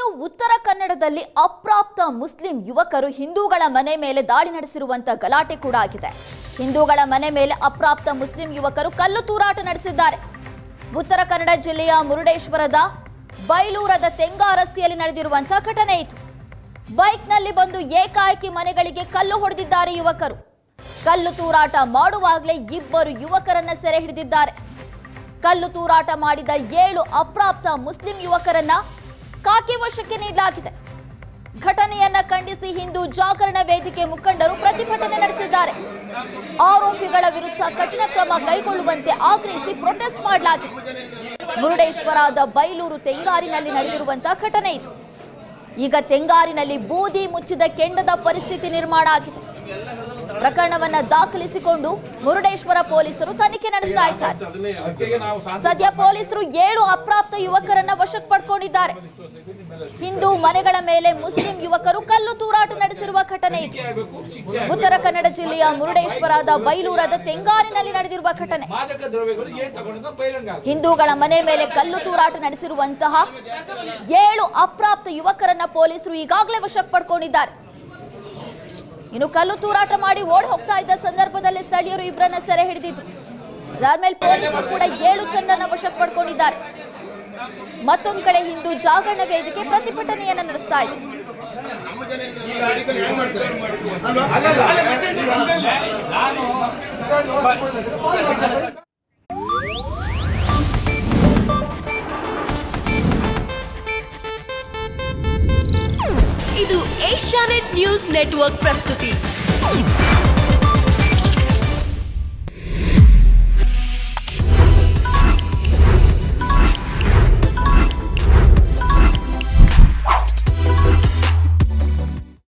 ಇನ್ನು ಉತ್ತರ ಕನ್ನಡದಲ್ಲಿ ಅಪ್ರಾಪ್ತ ಮುಸ್ಲಿಂ ಯುವಕರು ಹಿಂದೂಗಳ ಮನೆ ಮೇಲೆ ದಾಳಿ ನಡೆಸಿರುವಂತ ಗಲಾಟೆ ಕೂಡ ಆಗಿದೆ. ಹಿಂದೂಗಳ ಮನೆ ಮೇಲೆ ಅಪ್ರಾಪ್ತ ಮುಸ್ಲಿಂ ಯುವಕರು ಕಲ್ಲು ತೂರಾಟ ನಡೆಸಿದ್ದಾರೆ. ಉತ್ತರ ಕನ್ನಡ ಜಿಲ್ಲೆಯ ಮುರುಡೇಶ್ವರದ ಬೈಲೂರದ ತೆಂಗಾ ರಸ್ತೆಯಲ್ಲಿ ನಡೆದಿರುವಂತಹ ಘಟನೆ ಇದು. ಬೈಕ್ನಲ್ಲಿ ಬಂದು ಏಕಾಏಕಿ ಮನೆಗಳಿಗೆ ಕಲ್ಲು ಹೊಡೆದಿದ್ದಾರೆ ಯುವಕರು. ಕಲ್ಲು ತೂರಾಟ ಮಾಡುವಾಗಲೇ ಇಬ್ಬರು ಯುವಕರನ್ನ ಸೆರೆ ಹಿಡಿದಿದ್ದಾರೆ. ಕಲ್ಲು ತೂರಾಟ ಮಾಡಿದ 7 ಅಪ್ರಾಪ್ತ ಮುಸ್ಲಿಂ ಯುವಕರನ್ನ ಕಾಕಿ ವಶಕ್ಕೆ ನೀಡಲಾಗಿದೆ. ಘಟನೆಯನ್ನ ಖಂಡಿಸಿ ಹಿಂದೂ ಜಾಗರಣ ವೇದಿಕೆ ಮುಖಂಡರು ಪ್ರತಿಭಟನೆ ನಡೆಸಿದ್ದಾರೆ. ಆರೋಪಿಗಳ ವಿರುದ್ಧ ಕಠಿಣ ಕ್ರಮ ಕೈಗೊಳ್ಳುವಂತೆ ಆಗ್ರಹಿಸಿ ಪ್ರೊಟೆಸ್ಟ್ ಮಾಡಲಾಗಿದೆ. ಮುರುಡೇಶ್ವರದ ಬೈಲೂರು ತೆಂಗಾರಿನಲ್ಲಿ ನಡೆದಿರುವಂತಹ ಘಟನೆ ಇದು. ಈಗ ತೆಂಗಾರಿನಲ್ಲಿ ಬೂದಿ ಮುಚ್ಚಿದ ಕೆಂಡದ ಪರಿಸ್ಥಿತಿ ನಿರ್ಮಾಣ ಆಗಿದೆ. ಪ್ರಕರಣವನ್ನ ದಾಖಲಿಸಿಕೊಂಡು ಮುರುಡೇಶ್ವರ ಪೊಲೀಸರು ತನಿಖೆ ನಡೆಸ್ತಾ ಇದ್ದಾರೆ. ಸದ್ಯ ಪೊಲೀಸರು 7 ಅಪ್ರಾಪ್ತ ಯುವಕರನ್ನ ವಶಕ್ಕೆ ಪಡ್ಕೊಂಡಿದ್ದಾರೆ. ಹಿಂದೂ ಮನೆಗಳ ಮೇಲೆ ಮುಸ್ಲಿಂ ಯುವಕರು ಕಲ್ಲು ತೂರಾಟ ನಡೆಸಿರುವ ಘಟನೆ ಇದು. ಉತ್ತರ ಕನ್ನಡ ಜಿಲ್ಲೆಯ ಮುರುಡೇಶ್ವರದ ಬೈಲೂರದ ತೆಂಗಾರಿನಲ್ಲಿ ನಡೆದಿರುವ ಘಟನೆ. ಹಿಂದೂಗಳ ಮನೆ ಮೇಲೆ ಕಲ್ಲು ತೂರಾಟ ನಡೆಸಿರುವಂತಹ 7 ಅಪ್ರಾಪ್ತ ಯುವಕರನ್ನ ಪೊಲೀಸರು ಈಗಾಗಲೇ ವಶಕ್ಕೆ ಪಡ್ಕೊಂಡಿದ್ದಾರೆ. ಇನ್ನು ಕಲ್ಲು ತೂರಾಟ ಮಾಡಿ ಓಡಿ ಹೋಗ್ತಾ ಇದ್ದ ಸಂದರ್ಭದಲ್ಲಿ ಸ್ಥಳೀಯರು ಇಬ್ಬರನ್ನ ಸೆರೆ ಹಿಡಿದಿದ್ರು. ಅದಾದ್ಮೇಲೆ ಪೊಲೀಸರು ಕೂಡ 7 ಜನರನ್ನ ವಶಕ್ಕೆ ಪಡ್ಕೊಂಡಿದ್ದಾರೆ. ಮತ್ತೊಂದು ಕಡೆ ಹಿಂದೂ ಜಾಗರಣ ವೇದಿಕೆ ಪ್ರತಿಭಟನೆಯನ್ನ ನಡೆಸ್ತಾ ಇದೆ. ಇದು ಏಷ್ಯಾನೆಟ್ ನ್ಯೂಸ್ ನೆಟ್ವರ್ಕ್ ಪ್ರಸ್ತುತಿ.